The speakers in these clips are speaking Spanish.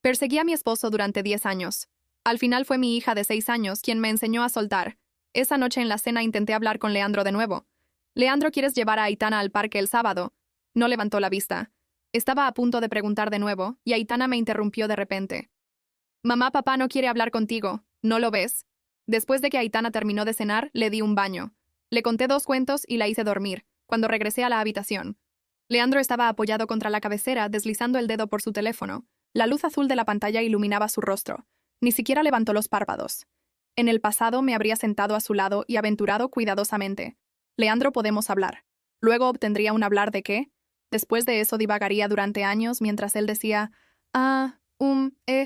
Perseguí a mi esposo durante 10 años. Al final fue mi hija de 6 años quien me enseñó a soltar. Esa noche en la cena intenté hablar con Leandro de nuevo. Leandro, ¿quieres llevar a Aitana al parque el sábado? No levantó la vista. Estaba a punto de preguntar de nuevo, y Aitana me interrumpió de repente. Mamá, papá no quiere hablar contigo, ¿no lo ves? Después de que Aitana terminó de cenar, le di un baño. Le conté 2 cuentos y la hice dormir, cuando regresé a la habitación. Leandro estaba apoyado contra la cabecera, deslizando el dedo por su teléfono. La luz azul de la pantalla iluminaba su rostro. Ni siquiera levantó los párpados. En el pasado me habría sentado a su lado y aventurado cuidadosamente. Leandro, podemos hablar. Luego obtendría un hablar de qué. Después de eso divagaría durante años mientras él decía,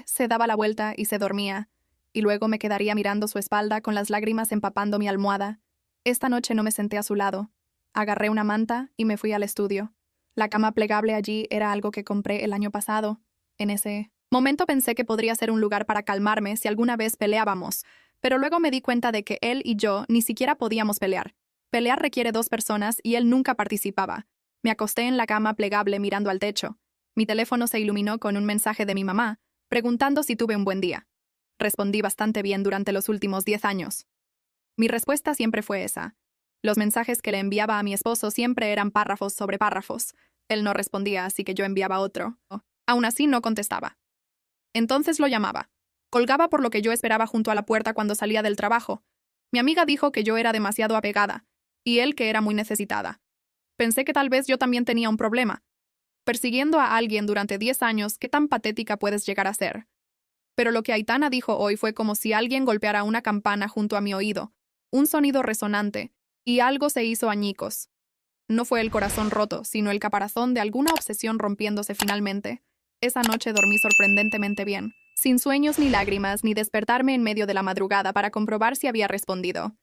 se daba la vuelta y se dormía. Y luego me quedaría mirando su espalda con las lágrimas empapando mi almohada. Esta noche no me senté a su lado. Agarré una manta y me fui al estudio. La cama plegable allí era algo que compré el año pasado. En ese momento pensé que podría ser un lugar para calmarme si alguna vez peleábamos, pero luego me di cuenta de que él y yo ni siquiera podíamos pelear. Pelear requiere 2 personas y él nunca participaba. Me acosté en la cama plegable mirando al techo. Mi teléfono se iluminó con un mensaje de mi mamá, preguntando si tuve un buen día. Respondí bastante bien durante los últimos 10 años. Mi respuesta siempre fue esa. Los mensajes que le enviaba a mi esposo siempre eran párrafos sobre párrafos. Él no respondía, así que yo enviaba otro. Aún así no contestaba. Entonces lo llamaba. Colgaba por lo que yo esperaba junto a la puerta cuando salía del trabajo. Mi amiga dijo que yo era demasiado apegada, y él que era muy necesitada. Pensé que tal vez yo también tenía un problema. Persiguiendo a alguien durante 10 años, ¿qué tan patética puedes llegar a ser? Pero lo que Aitana dijo hoy fue como si alguien golpeara una campana junto a mi oído. Un sonido resonante, y algo se hizo añicos. No fue el corazón roto, sino el caparazón de alguna obsesión rompiéndose finalmente. Esa noche dormí sorprendentemente bien, sin sueños ni lágrimas, ni despertarme en medio de la madrugada para comprobar si había respondido.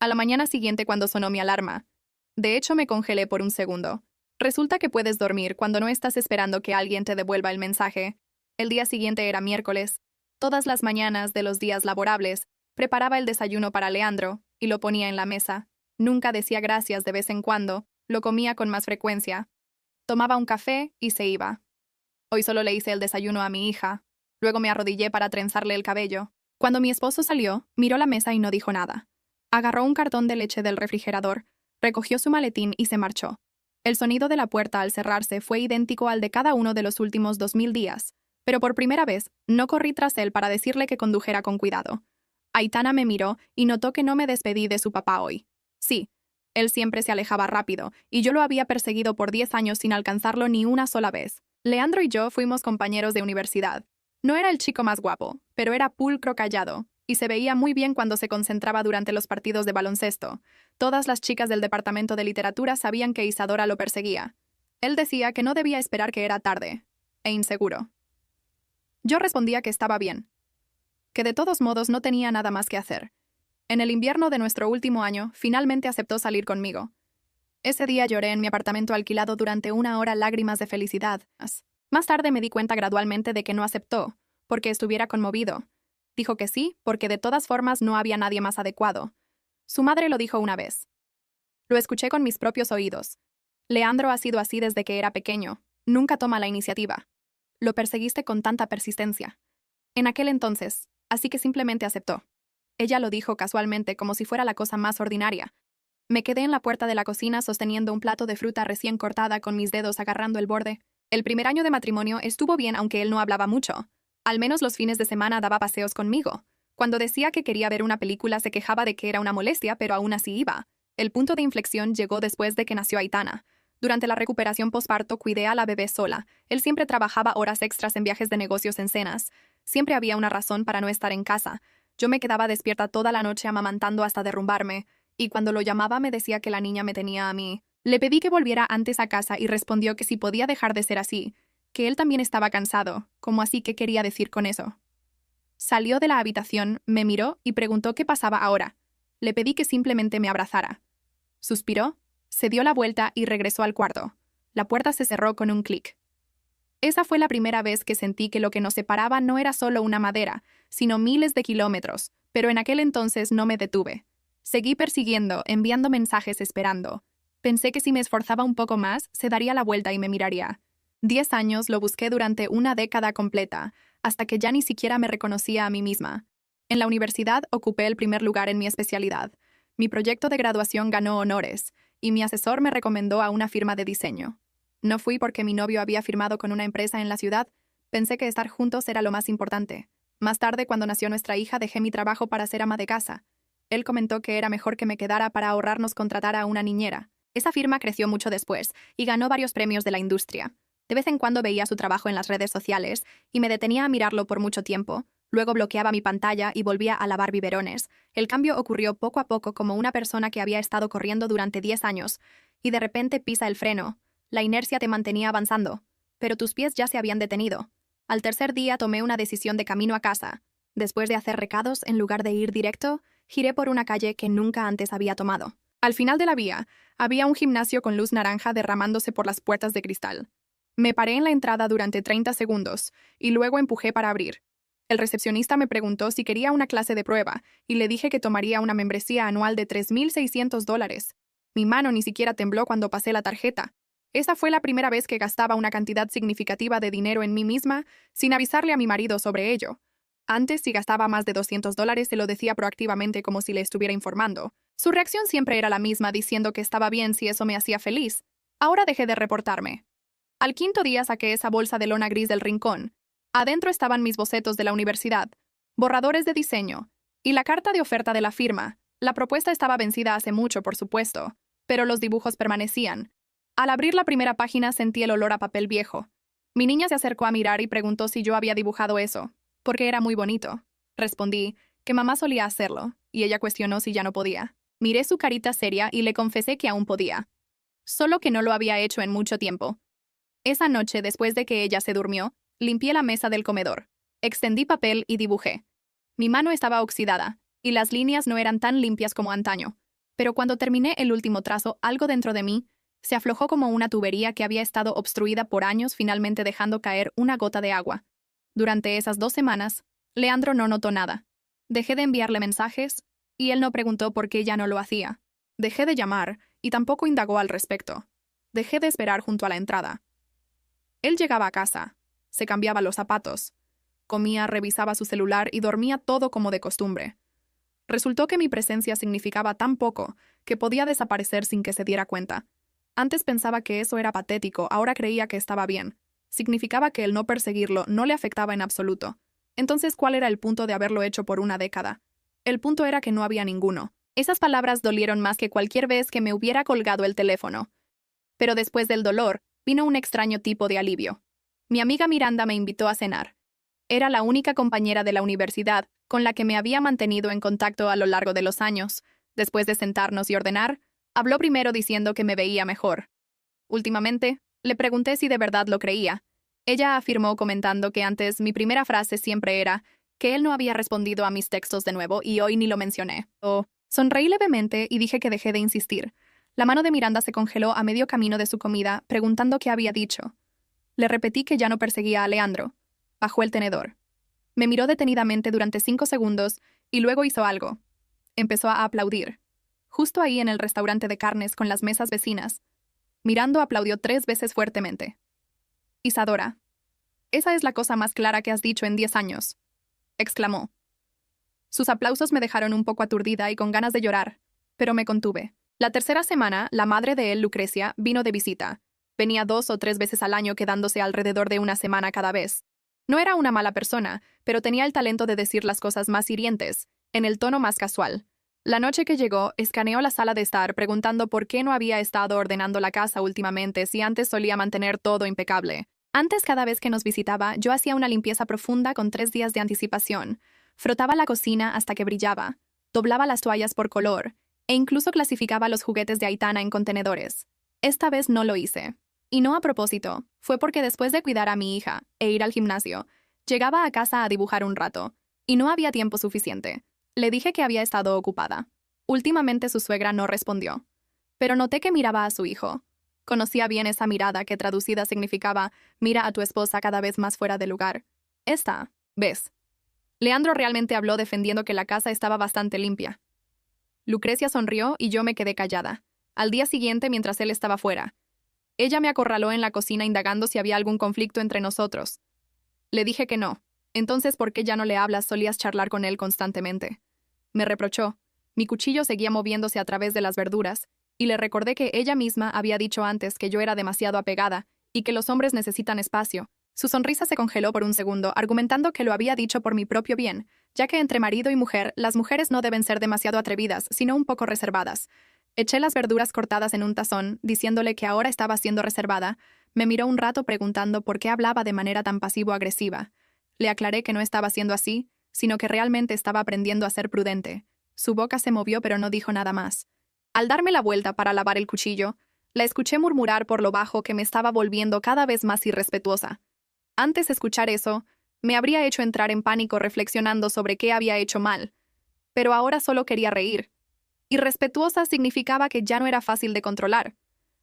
A la mañana siguiente, cuando sonó mi alarma, de hecho me congelé por un segundo. Resulta que puedes dormir cuando no estás esperando que alguien te devuelva el mensaje. El día siguiente era miércoles. Todas las mañanas de los días laborables, preparaba el desayuno para Leandro y lo ponía en la mesa. Nunca decía gracias de vez en cuando, lo comía con más frecuencia. Tomaba un café y se iba. Hoy solo le hice el desayuno a mi hija. Luego me arrodillé para trenzarle el cabello. Cuando mi esposo salió, miró la mesa y no dijo nada. Agarró un cartón de leche del refrigerador, recogió su maletín y se marchó. El sonido de la puerta al cerrarse fue idéntico al de cada uno de los últimos 2000 días, pero por primera vez no corrí tras él para decirle que condujera con cuidado. Aitana me miró y notó que no me despedí de su papá hoy. Sí, él siempre se alejaba rápido, y yo lo había perseguido por 10 años sin alcanzarlo ni una sola vez. Leandro y yo fuimos compañeros de universidad. No era el chico más guapo, pero era pulcro callado, y se veía muy bien cuando se concentraba durante los partidos de baloncesto. Todas las chicas del departamento de literatura sabían que Isadora lo perseguía. Él decía que no debía esperar, que era tarde e inseguro. Yo respondía que estaba bien, que de todos modos no tenía nada más que hacer. En el invierno de nuestro último año, finalmente aceptó salir conmigo. Ese día lloré en mi apartamento alquilado durante 1 hora, lágrimas de felicidad. Más tarde me di cuenta gradualmente de que no aceptó, porque estuviera conmovido. Dijo que sí, porque de todas formas no había nadie más adecuado. Su madre lo dijo una vez. Lo escuché con mis propios oídos. Leandro ha sido así desde que era pequeño. Nunca toma la iniciativa. Lo perseguiste con tanta persistencia. En aquel entonces, así que simplemente aceptó. Ella lo dijo casualmente, como si fuera la cosa más ordinaria. Me quedé en la puerta de la cocina sosteniendo un plato de fruta recién cortada con mis dedos agarrando el borde. El primer año de matrimonio estuvo bien, aunque él no hablaba mucho. Al menos los fines de semana daba paseos conmigo. Cuando decía que quería ver una película se quejaba de que era una molestia, pero aún así iba. El punto de inflexión llegó después de que nació Aitana. Durante la recuperación posparto cuidé a la bebé sola. Él siempre trabajaba horas extras en viajes de negocios en cenas. Siempre había una razón para no estar en casa. Yo me quedaba despierta toda la noche amamantando hasta derrumbarme, y cuando lo llamaba me decía que la niña me tenía a mí. Le pedí que volviera antes a casa y respondió que si podía dejar de ser así, que él también estaba cansado, como así que quería decir con eso. Salió de la habitación, me miró y preguntó qué pasaba ahora. Le pedí que simplemente me abrazara. Suspiró, se dio la vuelta y regresó al cuarto. La puerta se cerró con un clic. Esa fue la primera vez que sentí que lo que nos separaba no era solo una madera, sino miles de kilómetros, pero en aquel entonces no me detuve. Seguí persiguiendo, enviando mensajes, esperando. Pensé que si me esforzaba un poco más, se daría la vuelta y me miraría. 10 años lo busqué durante una década completa, hasta que ya ni siquiera me reconocía a mí misma. En la universidad ocupé el primer lugar en mi especialidad. Mi proyecto de graduación ganó honores, y mi asesor me recomendó a una firma de diseño. No fui porque mi novio había firmado con una empresa en la ciudad. Pensé que estar juntos era lo más importante. Más tarde, cuando nació nuestra hija, dejé mi trabajo para ser ama de casa. Él comentó que era mejor que me quedara para ahorrarnos contratar a una niñera. Esa firma creció mucho después y ganó varios premios de la industria. De vez en cuando veía su trabajo en las redes sociales y me detenía a mirarlo por mucho tiempo. Luego bloqueaba mi pantalla y volvía a lavar biberones. El cambio ocurrió poco a poco como una persona que había estado corriendo durante 10 años y de repente pisa el freno. La inercia te mantenía avanzando, pero tus pies ya se habían detenido. Al tercer día tomé una decisión de camino a casa. Después de hacer recados, en lugar de ir directo, giré por una calle que nunca antes había tomado. Al final de la vía, había un gimnasio con luz naranja derramándose por las puertas de cristal. Me paré en la entrada durante 30 segundos y luego empujé para abrir. El recepcionista me preguntó si quería una clase de prueba y le dije que tomaría una membresía anual de $3,600. Mi mano ni siquiera tembló cuando pasé la tarjeta. Esa fue la primera vez que gastaba una cantidad significativa de dinero en mí misma sin avisarle a mi marido sobre ello. Antes, si gastaba más de $200, se lo decía proactivamente como si le estuviera informando. Su reacción siempre era la misma, diciendo que estaba bien si eso me hacía feliz. Ahora dejé de reportarme. Al quinto día saqué esa bolsa de lona gris del rincón. Adentro estaban mis bocetos de la universidad, borradores de diseño y la carta de oferta de la firma. La propuesta estaba vencida hace mucho, por supuesto, pero los dibujos permanecían. Al abrir la primera página sentí el olor a papel viejo. Mi niña se acercó a mirar y preguntó si yo había dibujado eso, porque era muy bonito. Respondí que mamá solía hacerlo, y ella cuestionó si ya no podía. Miré su carita seria y le confesé que aún podía, solo que no lo había hecho en mucho tiempo. Esa noche, después de que ella se durmió, limpié la mesa del comedor, extendí papel y dibujé. Mi mano estaba oxidada, y las líneas no eran tan limpias como antaño, pero cuando terminé el último trazo, algo dentro de mí se aflojó como una tubería que había estado obstruida por años, finalmente dejando caer una gota de agua. Durante esas 2 semanas, Leandro no notó nada. Dejé de enviarle mensajes, y él no preguntó por qué ya no lo hacía. Dejé de llamar, y tampoco indagó al respecto. Dejé de esperar junto a la entrada. Él llegaba a casa, se cambiaba los zapatos, comía, revisaba su celular y dormía todo como de costumbre. Resultó que mi presencia significaba tan poco que podía desaparecer sin que se diera cuenta. Antes pensaba que eso era patético, ahora creía que estaba bien. Significaba que el no perseguirlo no le afectaba en absoluto. Entonces, ¿cuál era el punto de haberlo hecho por una década? El punto era que no había ninguno. Esas palabras dolieron más que cualquier vez que me hubiera colgado el teléfono. Pero después del dolor, vino un extraño tipo de alivio. Mi amiga Miranda me invitó a cenar. Era la única compañera de la universidad con la que me había mantenido en contacto a lo largo de los años. Después de sentarnos y ordenar, habló primero diciendo que me veía mejor. Últimamente, le pregunté si de verdad lo creía. Ella afirmó comentando que antes mi primera frase siempre era que él no había respondido a mis textos de nuevo y hoy ni lo mencioné. Sonreí levemente y dije que dejé de insistir. La mano de Miranda se congeló a medio camino de su comida, preguntando qué había dicho. Le repetí que ya no perseguía a Leandro. Bajó el tenedor. Me miró detenidamente durante 5 segundos y luego hizo algo. Empezó a aplaudir. Justo ahí en el restaurante de carnes con las mesas vecinas. Mirando aplaudió 3 veces fuertemente. Isadora, esa es la cosa más clara que has dicho en 10 años, exclamó. Sus aplausos me dejaron un poco aturdida y con ganas de llorar, pero me contuve. La tercera semana, la madre de él, Lucrecia, vino de visita. Venía 2 o 3 veces al año, quedándose alrededor de una semana cada vez. No era una mala persona, pero tenía el talento de decir las cosas más hirientes, en el tono más casual. La noche que llegó, escaneó la sala de estar preguntando por qué no había estado ordenando la casa últimamente si antes solía mantener todo impecable. Antes, cada vez que nos visitaba, yo hacía una limpieza profunda con 3 días de anticipación. Frotaba la cocina hasta que brillaba, doblaba las toallas por color, e incluso clasificaba los juguetes de Aitana en contenedores. Esta vez no lo hice. Y no a propósito, fue porque después de cuidar a mi hija e ir al gimnasio, llegaba a casa a dibujar un rato, y no había tiempo suficiente. Le dije que había estado ocupada. Últimamente su suegra no respondió, pero noté que miraba a su hijo. Conocía bien esa mirada que traducida significaba «mira a tu esposa cada vez más fuera de lugar». Esta, ¿ves? Leandro realmente habló defendiendo que la casa estaba bastante limpia. Lucrecia sonrió y yo me quedé callada. Al día siguiente, mientras él estaba fuera, ella me acorraló en la cocina indagando si había algún conflicto entre nosotros. Le dije que no. Entonces, ¿por qué ya no le hablas? Solías charlar con él constantemente. Me reprochó. Mi cuchillo seguía moviéndose a través de las verduras, y le recordé que ella misma había dicho antes que yo era demasiado apegada y que los hombres necesitan espacio. Su sonrisa se congeló por un segundo, argumentando que lo había dicho por mi propio bien, ya que entre marido y mujer, las mujeres no deben ser demasiado atrevidas, sino un poco reservadas. Eché las verduras cortadas en un tazón, diciéndole que ahora estaba siendo reservada. Me miró un rato preguntando por qué hablaba de manera tan pasivo-agresiva. Le aclaré que no estaba siendo así, sino que realmente estaba aprendiendo a ser prudente. Su boca se movió pero no dijo nada más. Al darme la vuelta para lavar el cuchillo, la escuché murmurar por lo bajo que me estaba volviendo cada vez más irrespetuosa. Antes de escuchar eso, me habría hecho entrar en pánico reflexionando sobre qué había hecho mal. Pero ahora solo quería reír. Irrespetuosa significaba que ya no era fácil de controlar.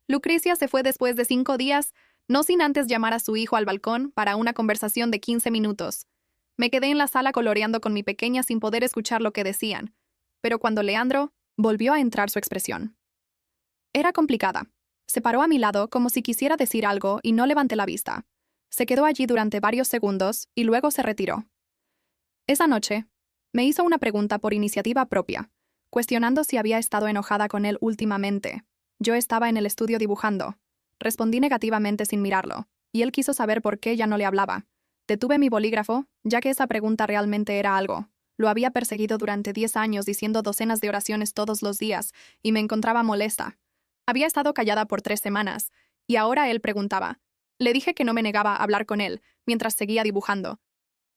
Lucrecia se fue después de 5 días, no sin antes llamar a su hijo al balcón para una conversación de 15 minutos. Me quedé en la sala coloreando con mi pequeña sin poder escuchar lo que decían. Pero cuando Leandro, volvió a entrar su expresión. Era complicada. Se paró a mi lado como si quisiera decir algo y no levanté la vista. Se quedó allí durante varios segundos y luego se retiró. Esa noche, me hizo una pregunta por iniciativa propia, cuestionando si había estado enojada con él últimamente. Yo estaba en el estudio dibujando. Respondí negativamente sin mirarlo, y él quiso saber por qué ya no le hablaba. Detuve mi bolígrafo, ya que esa pregunta realmente era algo. Lo había perseguido durante 10 años diciendo docenas de oraciones todos los días, y me encontraba molesta. Había estado callada por 3 semanas, y ahora él preguntaba. Le dije que no me negaba a hablar con él, mientras seguía dibujando.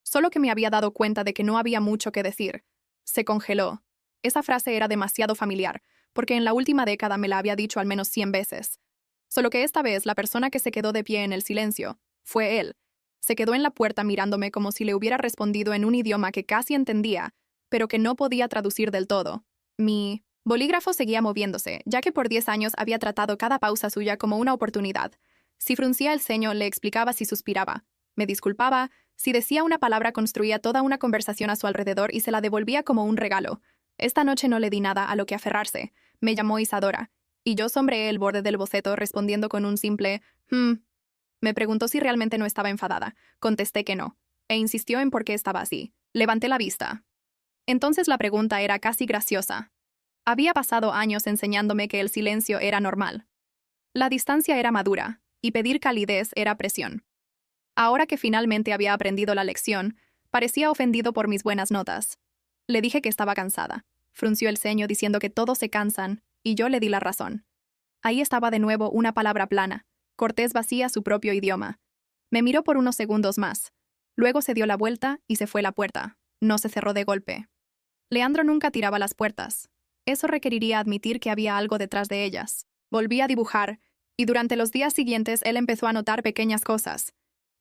Solo que me había dado cuenta de que no había mucho que decir. Se congeló. Esa frase era demasiado familiar, porque en la última década me la había dicho al menos 100 veces. Solo que esta vez la persona que se quedó de pie en el silencio fue él. Se quedó en la puerta mirándome como si le hubiera respondido en un idioma que casi entendía, pero que no podía traducir del todo. Mi bolígrafo seguía moviéndose, ya que por 10 años había tratado cada pausa suya como una oportunidad. Si fruncía el ceño, le explicaba si suspiraba. Me disculpaba. Si decía una palabra, construía toda una conversación a su alrededor y se la devolvía como un regalo. Esta noche no le di nada a lo que aferrarse. Me llamó Isadora, y yo sombreé el borde del boceto respondiendo con un simple Me preguntó si realmente no estaba enfadada. Contesté que no, e insistió en por qué estaba así. Levanté la vista. Entonces la pregunta era casi graciosa. Había pasado años enseñándome que el silencio era normal. La distancia era madura, y pedir calidez era presión. Ahora que finalmente había aprendido la lección, parecía ofendido por mis buenas notas. Le dije que estaba cansada. Frunció el ceño diciendo que todos se cansan, y yo le di la razón. Ahí estaba de nuevo una palabra plana. Cortés vacía su propio idioma. Me miró por unos segundos más. Luego se dio la vuelta y se fue a la puerta. No se cerró de golpe. Leandro nunca tiraba las puertas. Eso requeriría admitir que había algo detrás de ellas. Volví a dibujar, y durante los días siguientes él empezó a notar pequeñas cosas.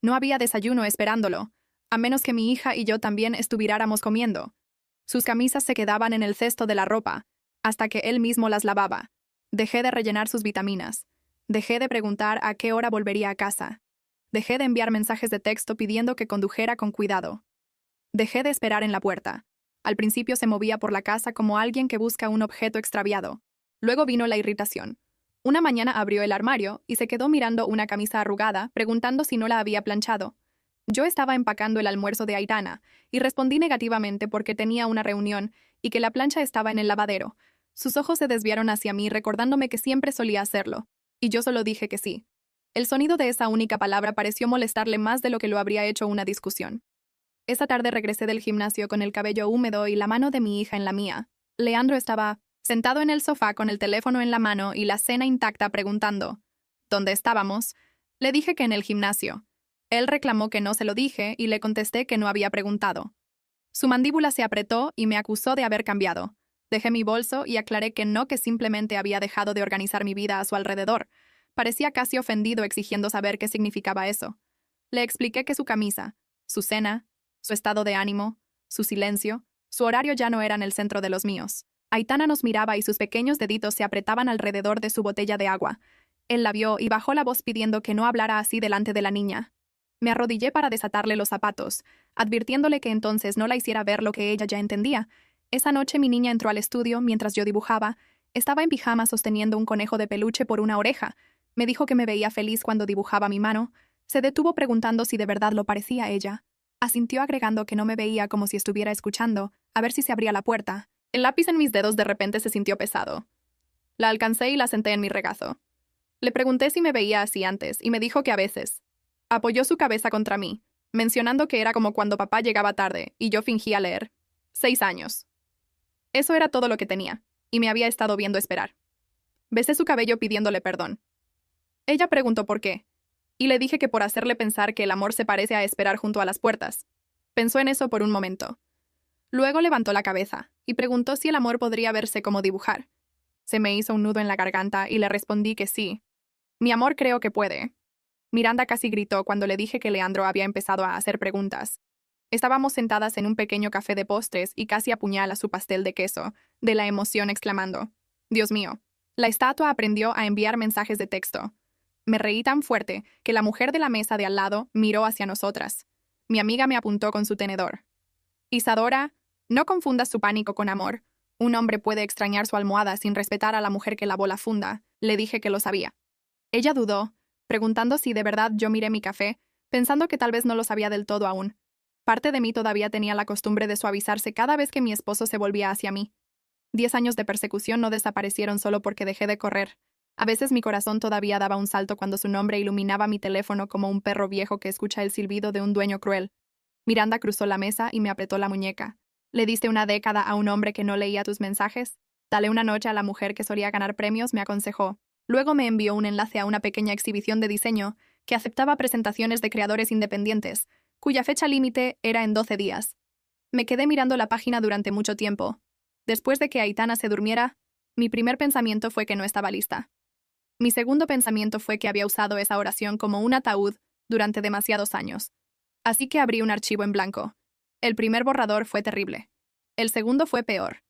No había desayuno esperándolo, a menos que mi hija y yo también estuviéramos comiendo. Sus camisas se quedaban en el cesto de la ropa, hasta que él mismo las lavaba. Dejé de rellenar sus vitaminas. Dejé de preguntar a qué hora volvería a casa. Dejé de enviar mensajes de texto pidiendo que condujera con cuidado. Dejé de esperar en la puerta. Al principio se movía por la casa como alguien que busca un objeto extraviado. Luego vino la irritación. Una mañana abrió el armario y se quedó mirando una camisa arrugada, preguntando si no la había planchado. Yo estaba empacando el almuerzo de Aitana, y respondí negativamente porque tenía una reunión y que la plancha estaba en el lavadero. Sus ojos se desviaron hacia mí, recordándome que siempre solía hacerlo, y yo solo dije que sí. El sonido de esa única palabra pareció molestarle más de lo que lo habría hecho una discusión. Esa tarde regresé del gimnasio con el cabello húmedo y la mano de mi hija en la mía. Leandro estaba sentado en el sofá con el teléfono en la mano y la cena intacta preguntando ¿dónde estábamos? Le dije que en el gimnasio. Él reclamó que no se lo dije y le contesté que no había preguntado. Su mandíbula se apretó y me acusó de haber cambiado. Dejé mi bolso y aclaré que no, que simplemente había dejado de organizar mi vida a su alrededor. Parecía casi ofendido exigiendo saber qué significaba eso. Le expliqué que su camisa, su cena, su estado de ánimo, su silencio, su horario ya no eran el centro de los míos. Aitana nos miraba y sus pequeños deditos se apretaban alrededor de su botella de agua. Él la vio y bajó la voz pidiendo que no hablara así delante de la niña. Me arrodillé para desatarle los zapatos, advirtiéndole que entonces no la hiciera ver lo que ella ya entendía. Esa noche mi niña entró al estudio mientras yo dibujaba. Estaba en pijama sosteniendo un conejo de peluche por una oreja. Me dijo que me veía feliz cuando dibujaba mi mano. Se detuvo preguntando si de verdad lo parecía ella. Asintió agregando que no me veía como si estuviera escuchando, a ver si se abría la puerta. El lápiz en mis dedos de repente se sintió pesado. La alcancé y la senté en mi regazo. Le pregunté si me veía así antes, y me dijo que a veces. Apoyó su cabeza contra mí, mencionando que era como cuando papá llegaba tarde, y yo fingía leer. 6 años. Eso era todo lo que tenía, y me había estado viendo esperar. Besé su cabello pidiéndole perdón. Ella preguntó por qué, y le dije que por hacerle pensar que el amor se parece a esperar junto a las puertas. Pensó en eso por un momento. Luego levantó la cabeza, y preguntó si el amor podría verse como dibujar. Se me hizo un nudo en la garganta y le respondí que sí. Mi amor creo que puede. Miranda casi gritó cuando le dije que Leandro había empezado a hacer preguntas. Estábamos sentadas en un pequeño café de postres y casi apuñala su pastel de queso, de la emoción exclamando: «Dios mío». La estatua aprendió a enviar mensajes de texto. Me reí tan fuerte que la mujer de la mesa de al lado miró hacia nosotras. Mi amiga me apuntó con su tenedor. «Isadora, no confundas su pánico con amor. Un hombre puede extrañar su almohada sin respetar a la mujer que lavó la funda», le dije que lo sabía. Ella dudó, preguntando si de verdad yo miré mi café, pensando que tal vez no lo sabía del todo aún. Parte de mí todavía tenía la costumbre de suavizarse cada vez que mi esposo se volvía hacia mí. 10 años de persecución no desaparecieron solo porque dejé de correr. A veces mi corazón todavía daba un salto cuando su nombre iluminaba mi teléfono como un perro viejo que escucha el silbido de un dueño cruel. Miranda cruzó la mesa y me apretó la muñeca. «¿Le diste una década a un hombre que no leía tus mensajes? Dale una noche a la mujer que solía ganar premios», me aconsejó. Luego me envió un enlace a una pequeña exhibición de diseño que aceptaba presentaciones de creadores independientes, cuya fecha límite era en 12 días. Me quedé mirando la página durante mucho tiempo. Después de que Aitana se durmiera, mi primer pensamiento fue que no estaba lista. Mi segundo pensamiento fue que había usado esa oración como un ataúd durante demasiados años. Así que abrí un archivo en blanco. El primer borrador fue terrible. El segundo fue peor.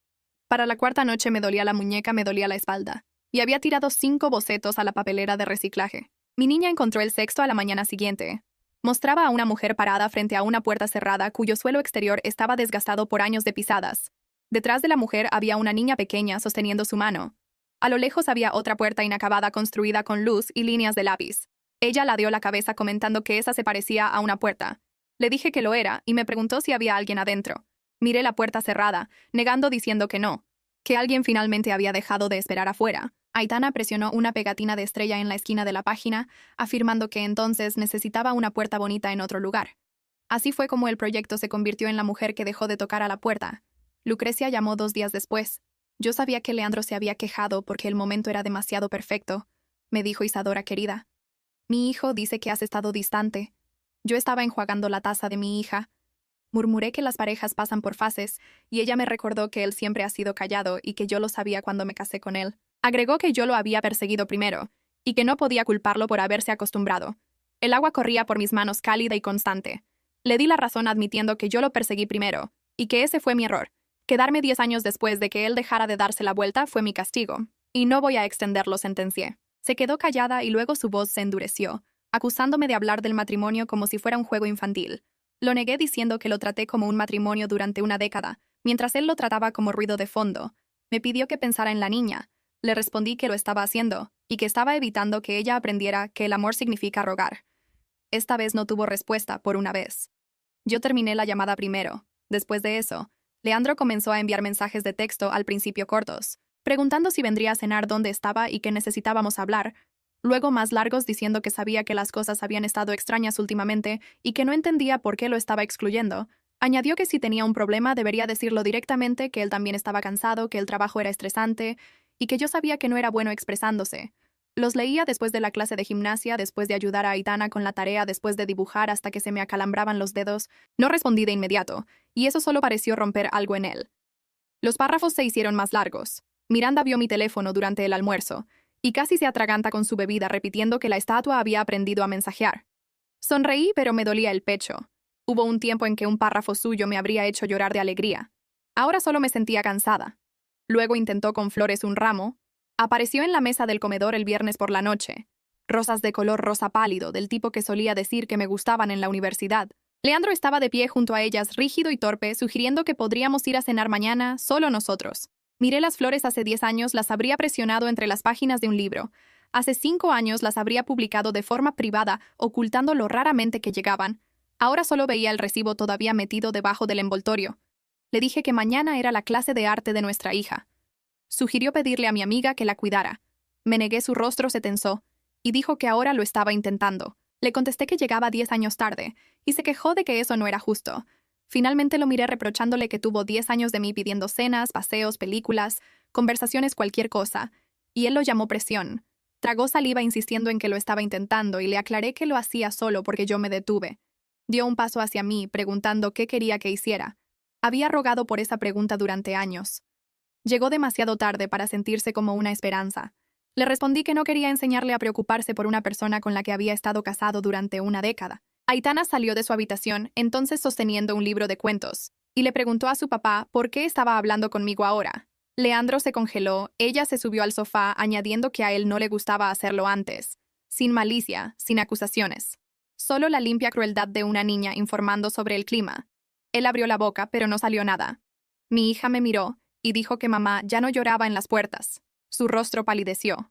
Para la cuarta noche me dolía la muñeca, me dolía la espalda, y había tirado 5 bocetos a la papelera de reciclaje. Mi niña encontró el sexto a la mañana siguiente. Mostraba a una mujer parada frente a una puerta cerrada cuyo suelo exterior estaba desgastado por años de pisadas. Detrás de la mujer había una niña pequeña sosteniendo su mano. A lo lejos había otra puerta inacabada construida con luz y líneas de lápiz. Ella ladeó la cabeza comentando que esa se parecía a una puerta. Le dije que lo era y me preguntó si había alguien adentro. Miré la puerta cerrada, negando diciendo que no, que alguien finalmente había dejado de esperar afuera. Aitana presionó una pegatina de estrella en la esquina de la página, afirmando que entonces necesitaba una puerta bonita en otro lugar. Así fue como el proyecto se convirtió en la mujer que dejó de tocar a la puerta. Lucrecia llamó 2 días después. Yo sabía que Leandro se había quejado porque el momento era demasiado perfecto. Me dijo: «Isadora querida, mi hijo dice que has estado distante». Yo estaba enjuagando la taza de mi hija. Murmuré que las parejas pasan por fases, y ella me recordó que él siempre ha sido callado y que yo lo sabía cuando me casé con él. Agregó que yo lo había perseguido primero, y que no podía culparlo por haberse acostumbrado. El agua corría por mis manos cálida y constante. Le di la razón admitiendo que yo lo perseguí primero, y que ese fue mi error. Quedarme 10 años después de que él dejara de darse la vuelta fue mi castigo, y no voy a extenderlo, sentencié. Se quedó callada y luego su voz se endureció, acusándome de hablar del matrimonio como si fuera un juego infantil. Lo negué diciendo que lo traté como un matrimonio durante una década, mientras él lo trataba como ruido de fondo. Me pidió que pensara en la niña. Le respondí que lo estaba haciendo, y que estaba evitando que ella aprendiera que el amor significa rogar. Esta vez no tuvo respuesta por una vez. Yo terminé la llamada primero. Después de eso, Leandro comenzó a enviar mensajes de texto, al principio cortos, preguntando si vendría a cenar, dónde estaba y que necesitábamos hablar, luego más largos diciendo que sabía que las cosas habían estado extrañas últimamente y que no entendía por qué lo estaba excluyendo. Añadió que si tenía un problema debería decirlo directamente, que él también estaba cansado, que el trabajo era estresante y que yo sabía que no era bueno expresándose. Los leía después de la clase de gimnasia, después de ayudar a Aitana con la tarea, después de dibujar hasta que se me acalambraban los dedos. No respondí de inmediato, y eso solo pareció romper algo en él. Los párrafos se hicieron más largos. Miranda vio mi teléfono durante el almuerzo, y casi se atraganta con su bebida repitiendo que la estatua había aprendido a mensajear. Sonreí, pero me dolía el pecho. Hubo un tiempo en que un párrafo suyo me habría hecho llorar de alegría. Ahora solo me sentía cansada. Luego intentó con flores un ramo. Apareció en la mesa del comedor el viernes por la noche. Rosas de color rosa pálido, del tipo que solía decir que me gustaban en la universidad. Leandro estaba de pie junto a ellas, rígido y torpe, sugiriendo que podríamos ir a cenar mañana, solo nosotros. Miré las flores hace 10 años, las habría presionado entre las páginas de un libro. Hace 5 años las habría publicado de forma privada, ocultando lo raramente que llegaban. Ahora solo veía el recibo todavía metido debajo del envoltorio. Le dije que mañana era la clase de arte de nuestra hija. Sugirió pedirle a mi amiga que la cuidara. Me negué, su rostro se tensó, y dijo que ahora lo estaba intentando. Le contesté que llegaba 10 años tarde, y se quejó de que eso no era justo. Finalmente lo miré reprochándole que tuvo 10 años de mí pidiendo cenas, paseos, películas, conversaciones, cualquier cosa, y él lo llamó presión. Tragó saliva insistiendo en que lo estaba intentando y le aclaré que lo hacía solo porque yo me detuve. Dio un paso hacia mí, preguntando qué quería que hiciera. Había rogado por esa pregunta durante años. Llegó demasiado tarde para sentirse como una esperanza. Le respondí que no quería enseñarle a preocuparse por una persona con la que había estado casado durante una década. Aitana salió de su habitación, entonces sosteniendo un libro de cuentos, y le preguntó a su papá por qué estaba hablando conmigo ahora. Leandro se congeló, ella se subió al sofá, añadiendo que a él no le gustaba hacerlo antes. Sin malicia, sin acusaciones. Solo la limpia crueldad de una niña informando sobre el clima. Él abrió la boca, pero no salió nada. Mi hija me miró y dijo que mamá ya no lloraba en las puertas. Su rostro palideció.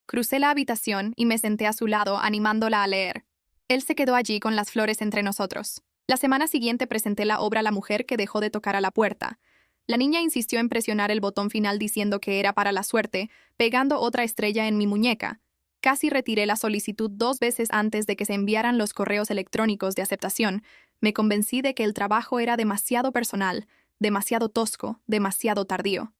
Crucé la habitación y me senté a su lado, animándola a leer. Él se quedó allí con las flores entre nosotros. La semana siguiente presenté la obra La mujer que dejó de tocar a la puerta. La niña insistió en presionar el botón final diciendo que era para la suerte, pegando otra estrella en mi muñeca. Casi retiré la solicitud 2 veces antes de que se enviaran los correos electrónicos de aceptación. Me convencí de que el trabajo era demasiado personal, demasiado tosco, demasiado tardío.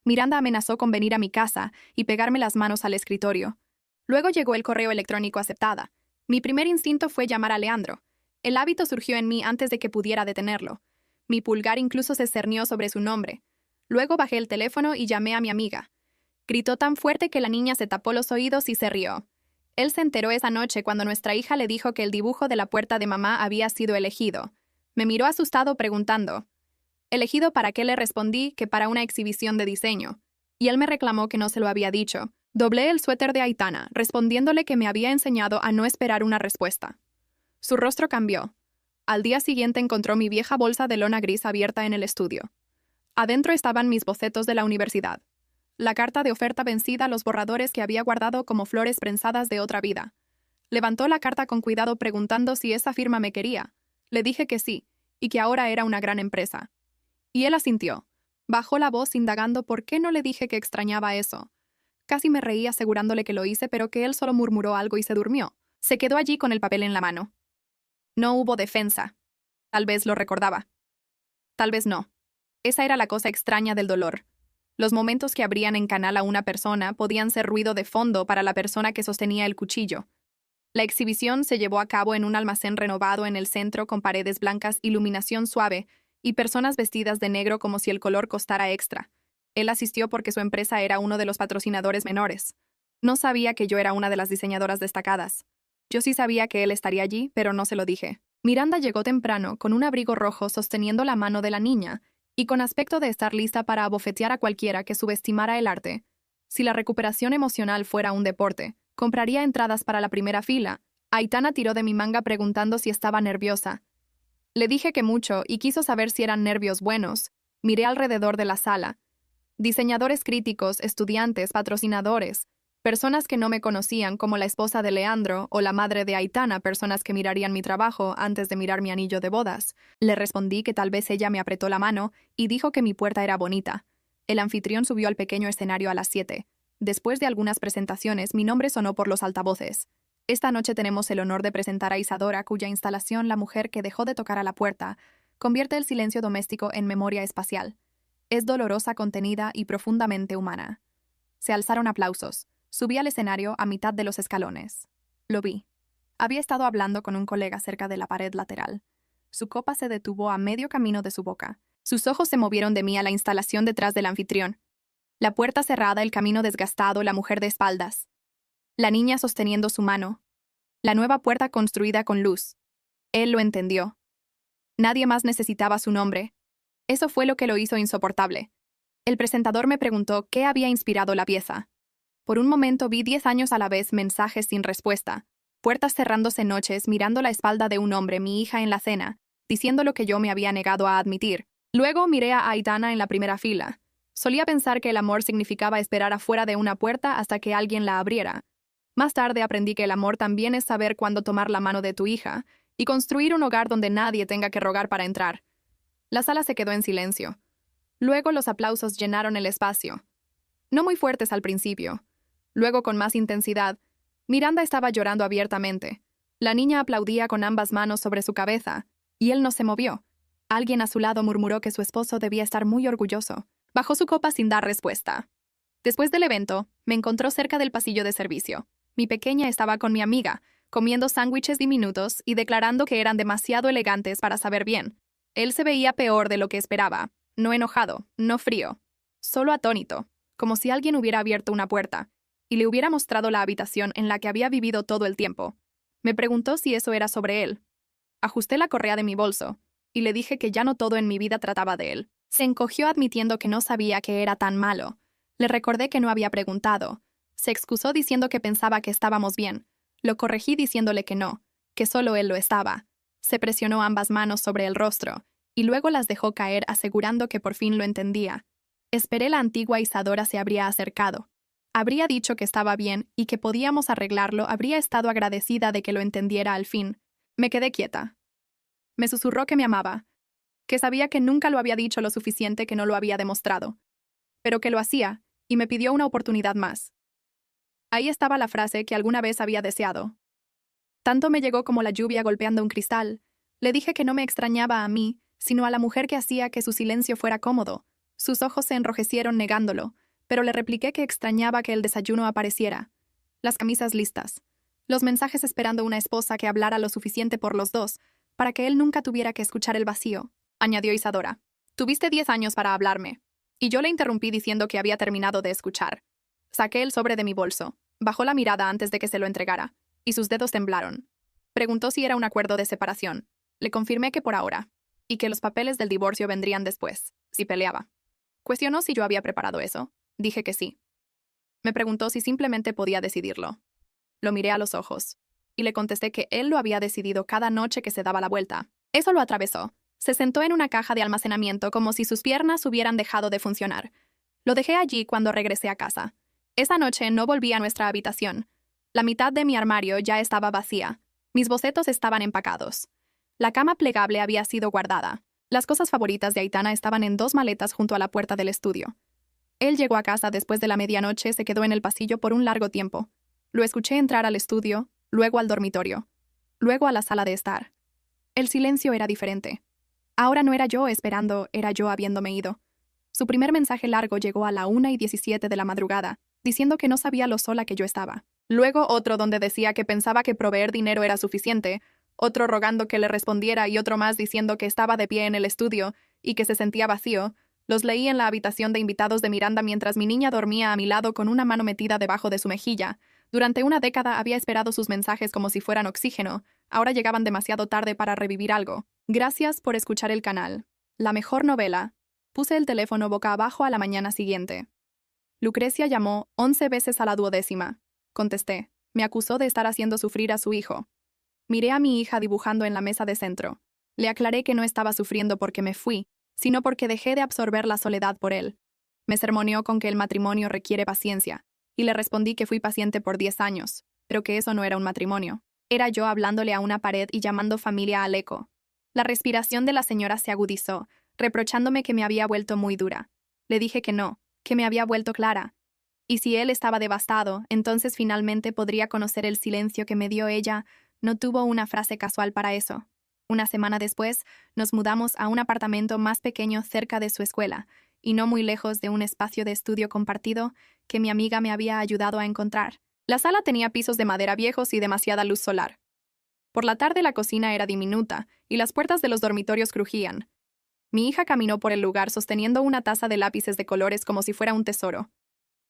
Miranda amenazó con venir a mi casa y pegarme las manos al escritorio. Luego llegó el correo electrónico aceptada. Mi primer instinto fue llamar a Leandro. El hábito surgió en mí antes de que pudiera detenerlo. Mi pulgar incluso se cernió sobre su nombre. Luego bajé el teléfono y llamé a mi amiga. Gritó tan fuerte que la niña se tapó los oídos y se rió. Él se enteró esa noche cuando nuestra hija le dijo que el dibujo de la puerta de mamá había sido elegido. Me miró asustado preguntando, ¿elegido para qué? Le respondí que para una exhibición de diseño. Y él me reclamó que no se lo había dicho. Doblé el suéter de Aitana, respondiéndole que me había enseñado a no esperar una respuesta. Su rostro cambió. Al día siguiente encontró mi vieja bolsa de lona gris abierta en el estudio. Adentro estaban mis bocetos de la universidad. La carta de oferta vencida, los borradores que había guardado como flores prensadas de otra vida. Levantó la carta con cuidado preguntando si esa firma me quería. Le dije que sí, y que ahora era una gran empresa. Y él asintió. Bajó la voz indagando por qué no le dije que extrañaba eso. Casi me reí asegurándole que lo hice, pero que él solo murmuró algo y se durmió. Se quedó allí con el papel en la mano. No hubo defensa. Tal vez lo recordaba. Tal vez no. Esa era la cosa extraña del dolor. Los momentos que abrían en canal a una persona podían ser ruido de fondo para la persona que sostenía el cuchillo. La exhibición se llevó a cabo en un almacén renovado en el centro con paredes blancas, iluminación suave y personas vestidas de negro como si el color costara extra. Él asistió porque su empresa era uno de los patrocinadores menores. No sabía que yo era una de las diseñadoras destacadas. Yo sí sabía que él estaría allí, pero no se lo dije. Miranda llegó temprano con un abrigo rojo sosteniendo la mano de la niña y con aspecto de estar lista para abofetear a cualquiera que subestimara el arte. Si la recuperación emocional fuera un deporte, compraría entradas para la primera fila. Aitana tiró de mi manga preguntando si estaba nerviosa. Le dije que mucho y quiso saber si eran nervios buenos. Miré alrededor de la sala. Diseñadores críticos, estudiantes, patrocinadores, personas que no me conocían como la esposa de Leandro o la madre de Aitana, personas que mirarían mi trabajo antes de mirar mi anillo de bodas. Le respondí que tal vez ella me apretó la mano y dijo que mi puerta era bonita. El anfitrión subió al pequeño escenario a las 7. Después de algunas presentaciones, mi nombre sonó por los altavoces. Esta noche tenemos el honor de presentar a Isadora, cuya instalación La mujer que dejó de tocar a la puerta convierte el silencio doméstico en memoria espacial. Es dolorosa, contenida y profundamente humana. Se alzaron aplausos. Subí al escenario a mitad de los escalones. Lo vi. Había estado hablando con un colega cerca de la pared lateral. Su copa se detuvo a medio camino de su boca. Sus ojos se movieron de mí a la instalación detrás del anfitrión. La puerta cerrada, el camino desgastado, la mujer de espaldas. La niña sosteniendo su mano. La nueva puerta construida con luz. Él lo entendió. Nadie más necesitaba su nombre. Eso fue lo que lo hizo insoportable. El presentador me preguntó qué había inspirado la pieza. Por un momento vi 10 años a la vez, mensajes sin respuesta, puertas cerrándose, noches, mirando la espalda de un hombre, mi hija en la cena, diciendo lo que yo me había negado a admitir. Luego miré a Aitana en la primera fila. Solía pensar que el amor significaba esperar afuera de una puerta hasta que alguien la abriera. Más tarde aprendí que el amor también es saber cuándo tomar la mano de tu hija y construir un hogar donde nadie tenga que rogar para entrar. La sala se quedó en silencio. Luego los aplausos llenaron el espacio. No muy fuertes al principio. Luego con más intensidad. Miranda estaba llorando abiertamente. La niña aplaudía con ambas manos sobre su cabeza, y él no se movió. Alguien a su lado murmuró que su esposo debía estar muy orgulloso. Bajó su copa sin dar respuesta. Después del evento, me encontró cerca del pasillo de servicio. Mi pequeña estaba con mi amiga, comiendo sándwiches diminutos y declarando que eran demasiado elegantes para saber bien. Él se veía peor de lo que esperaba. No enojado, no frío. Solo atónito, como si alguien hubiera abierto una puerta y le hubiera mostrado la habitación en la que había vivido todo el tiempo. Me preguntó si eso era sobre él. Ajusté la correa de mi bolso y le dije que ya no todo en mi vida trataba de él. Se encogió admitiendo que no sabía que era tan malo. Le recordé que no había preguntado. Se excusó diciendo que pensaba que estábamos bien. Lo corregí diciéndole que no, que solo él lo estaba. Se presionó ambas manos sobre el rostro y luego las dejó caer asegurando que por fin lo entendía. Esperé la antigua Isadora se habría acercado. Habría dicho que estaba bien y que podíamos arreglarlo, habría estado agradecida de que lo entendiera al fin. Me quedé quieta. Me susurró que me amaba, que sabía que nunca lo había dicho lo suficiente, que no lo había demostrado, pero que lo hacía, y me pidió una oportunidad más. Ahí estaba la frase que alguna vez había deseado. Tanto me llegó como la lluvia golpeando un cristal. Le dije que no me extrañaba a mí, sino a la mujer que hacía que su silencio fuera cómodo. Sus ojos se enrojecieron negándolo, pero le repliqué que extrañaba que el desayuno apareciera, las camisas listas, los mensajes esperando una esposa que hablara lo suficiente por los dos, para que él nunca tuviera que escuchar el vacío, añadió Isadora. Tuviste 10 años para hablarme. Y yo le interrumpí diciendo que había terminado de escuchar. Saqué el sobre de mi bolso, bajó la mirada antes de que se lo entregara, y sus dedos temblaron. Preguntó si era un acuerdo de separación. Le confirmé que por ahora, y que los papeles del divorcio vendrían después, si peleaba. Cuestionó si yo había preparado eso. Dije que sí. Me preguntó si simplemente podía decidirlo. Lo miré a los ojos, y le contesté que él lo había decidido cada noche que se daba la vuelta. Eso lo atravesó. Se sentó en una caja de almacenamiento como si sus piernas hubieran dejado de funcionar. Lo dejé allí cuando regresé a casa. Esa noche no volví a nuestra habitación. La mitad de mi armario ya estaba vacía. Mis bocetos estaban empacados. La cama plegable había sido guardada. Las cosas favoritas de Aitana estaban en 2 maletas junto a la puerta del estudio. Él llegó a casa después de la medianoche, se quedó en el pasillo por un largo tiempo. Lo escuché entrar al estudio, luego al dormitorio, luego a la sala de estar. El silencio era diferente. Ahora no era yo esperando, era yo habiéndome ido. Su primer mensaje largo llegó a la 1:17 de la madrugada, diciendo que no sabía lo sola que yo estaba. Luego otro donde decía que pensaba que proveer dinero era suficiente, otro rogando que le respondiera y otro más diciendo que estaba de pie en el estudio y que se sentía vacío. Los leí en la habitación de invitados de Miranda mientras mi niña dormía a mi lado con una mano metida debajo de su mejilla. Durante una década había esperado sus mensajes como si fueran oxígeno. Ahora llegaban demasiado tarde para revivir algo. Gracias por escuchar el canal. La mejor novela. Puse el teléfono boca abajo a la mañana siguiente. Lucrecia llamó 11 veces a la 12ª. Contesté. Me acusó de estar haciendo sufrir a su hijo. Miré a mi hija dibujando en la mesa de centro. Le aclaré que no estaba sufriendo porque me fui, sino porque dejé de absorber la soledad por él. Me sermoneó con que el matrimonio requiere paciencia, y le respondí que fui paciente por 10 años, pero que eso no era un matrimonio. Era yo hablándole a una pared y llamando familia al eco. La respiración de la señora se agudizó, reprochándome que me había vuelto muy dura. Le dije que no, que me había vuelto clara. Y si él estaba devastado, entonces finalmente podría conocer el silencio que me dio ella. No tuvo una frase casual para eso. Una semana después, nos mudamos a un apartamento más pequeño cerca de su escuela, y no muy lejos de un espacio de estudio compartido que mi amiga me había ayudado a encontrar. La sala tenía pisos de madera viejos y demasiada luz solar. Por la tarde la cocina era diminuta, y las puertas de los dormitorios crujían. Mi hija caminó por el lugar sosteniendo una taza de lápices de colores como si fuera un tesoro.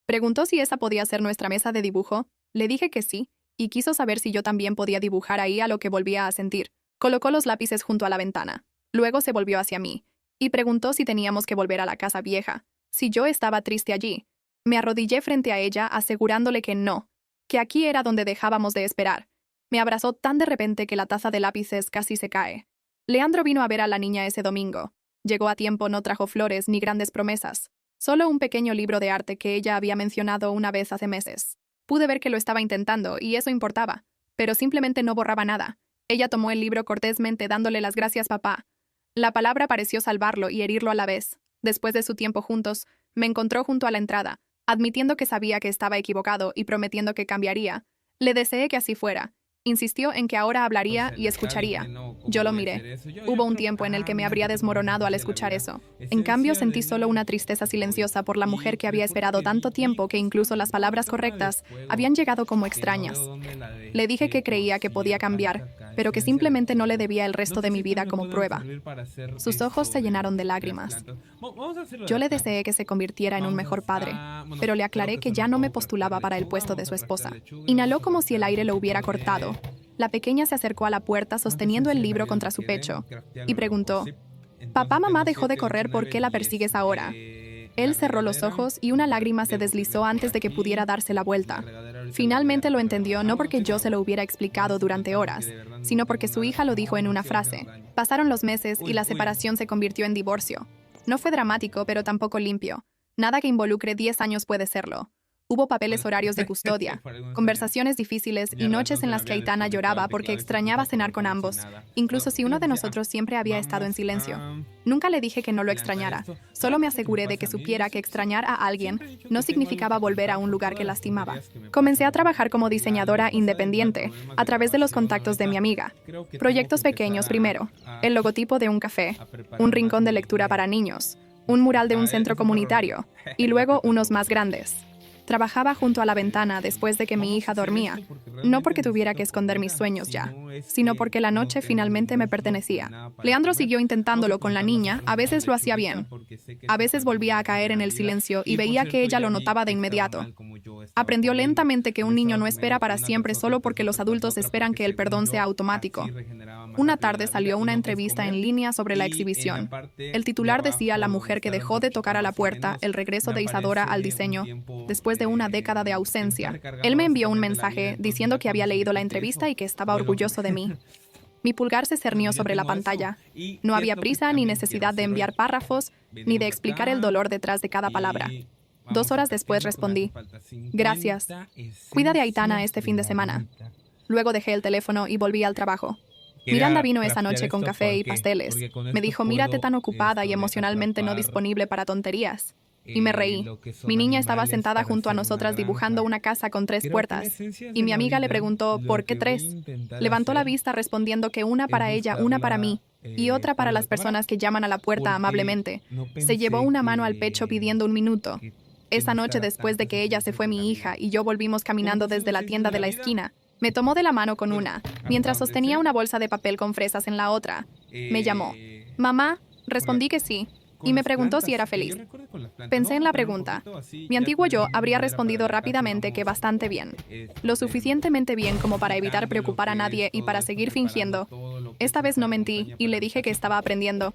Preguntó si esa podía ser nuestra mesa de dibujo. Le dije que sí, y quiso saber si yo también podía dibujar ahí, a lo que volvía a sentir. Colocó los lápices junto a la ventana. Luego se volvió hacia mí y preguntó si teníamos que volver a la casa vieja, si yo estaba triste allí. Me arrodillé frente a ella asegurándole que no, que aquí era donde dejábamos de esperar. Me abrazó tan de repente que la taza de lápices casi se cae. Leandro vino a ver a la niña ese domingo. Llegó a tiempo, no trajo flores ni grandes promesas, solo un pequeño libro de arte que ella había mencionado una vez hace meses. Pude ver que lo estaba intentando y eso importaba, pero simplemente no borraba nada. Ella tomó el libro cortésmente dándole las gracias papá. La palabra pareció salvarlo y herirlo a la vez. Después de su tiempo juntos, me encontró junto a la entrada, admitiendo que sabía que estaba equivocado y prometiendo que cambiaría. Le deseé que así fuera. Insistió en que ahora hablaría y escucharía. Yo lo miré. Hubo un tiempo en el que me habría desmoronado al escuchar eso. En cambio, sentí solo una tristeza silenciosa por la mujer que había esperado tanto tiempo que incluso las palabras correctas habían llegado como extrañas. Le dije que creía que podía cambiar, pero que simplemente no le debía el resto de mi vida como prueba. Sus ojos se llenaron de lágrimas. Yo le deseé que se convirtiera en un mejor padre, pero le aclaré que ya no me postulaba para el puesto de su esposa. Inhaló como si el aire lo hubiera cortado. La pequeña se acercó a la puerta sosteniendo el libro contra su pecho y preguntó, «Papá, mamá dejó de correr, ¿por qué la persigues ahora?» Él cerró los ojos y una lágrima se deslizó antes de que pudiera darse la vuelta. Finalmente lo entendió, no porque yo se lo hubiera explicado durante horas, sino porque su hija lo dijo en una frase. Pasaron los meses y la separación se convirtió en divorcio. No fue dramático, pero tampoco limpio. Nada que involucre 10 años puede serlo. Hubo papeles horarios de custodia, conversaciones difíciles y noches en las que Aitana lloraba porque extrañaba cenar con ambos, incluso si uno de nosotros siempre había estado en silencio. Nunca le dije que no lo extrañara, solo me aseguré de que supiera que extrañar a alguien no significaba volver a un lugar que lastimaba. Comencé a trabajar como diseñadora independiente, a través de los contactos de mi amiga. Proyectos pequeños primero, el logotipo de un café, un rincón de lectura para niños, un mural de un centro comunitario, y luego unos más grandes. Trabajaba junto a la ventana después de que mi hija dormía, no porque tuviera que esconder mis sueños ya, sino porque la noche finalmente me pertenecía. Leandro siguió intentándolo con la niña, a veces lo hacía bien. A veces volvía a caer en el silencio y veía que ella lo notaba de inmediato. Aprendió lentamente que un niño no espera para siempre solo porque los adultos esperan que el perdón sea automático. Una tarde salió una entrevista en línea sobre la exhibición. El titular decía «La mujer que dejó de tocar a la puerta, el regreso de Isadora al diseño, después de una década de ausencia». Él me envió un mensaje diciendo que había leído la entrevista y que estaba orgulloso de mí. Mi pulgar se cernió sobre la pantalla. No había prisa ni necesidad de enviar párrafos, ni de explicar el dolor detrás de cada palabra. 2 horas después respondí, «Gracias. Cuida de Aitana este fin de semana». Luego dejé el teléfono y volví al trabajo. Miranda vino esa noche con café y pasteles. Me dijo, «Mírate tan ocupada y emocionalmente no disponible para tonterías». Y me reí. Mi niña estaba sentada junto a nosotras dibujando una casa con 3 puertas. Y mi amiga le preguntó, «¿Por qué 3?» Levantó la vista respondiendo que una para ella, una para mí, y otra para las personas que llaman a la puerta amablemente. Se llevó una mano al pecho pidiendo 1 minuto. Esa noche, después de que ella se fue, mi hija y yo volvimos caminando desde la tienda de la esquina. Me tomó de la mano con una, mientras sostenía una bolsa de papel con fresas en la otra. Me llamó. «Mamá», respondí que sí, y me preguntó si era feliz. Pensé en la pregunta. Mi antiguo yo habría respondido rápidamente que bastante bien. Lo suficientemente bien como para evitar preocupar a nadie y para seguir fingiendo. Esta vez no mentí y le dije que estaba aprendiendo.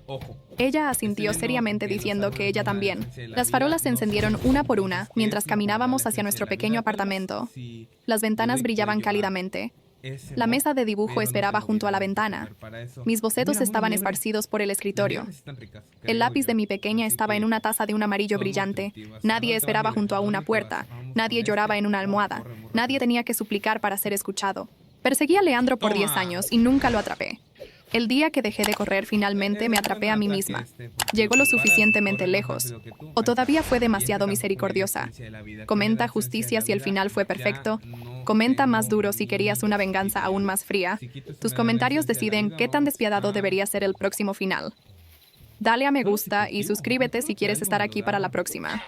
Ella asintió seriamente diciendo que ella también. Las farolas se encendieron una por una mientras caminábamos hacia nuestro pequeño apartamento. Las ventanas brillaban cálidamente. La mesa de dibujo esperaba junto a la ventana. Mis bocetos estaban esparcidos por el escritorio. El lápiz de mi pequeña estaba en una taza de un amarillo brillante. Nadie esperaba junto a una puerta. Nadie lloraba en una almohada. Nadie tenía que suplicar para ser escuchado. Perseguí a Leandro por 10 años y nunca lo atrapé. El día que dejé de correr, finalmente me atrapé a mí misma. Llegó lo suficientemente lejos. ¿O todavía fue demasiado misericordiosa? Comenta justicia si el final fue perfecto. Comenta más duro si querías una venganza aún más fría. Tus comentarios deciden qué tan despiadado debería ser el próximo final. Dale a me gusta y suscríbete si quieres estar aquí para la próxima.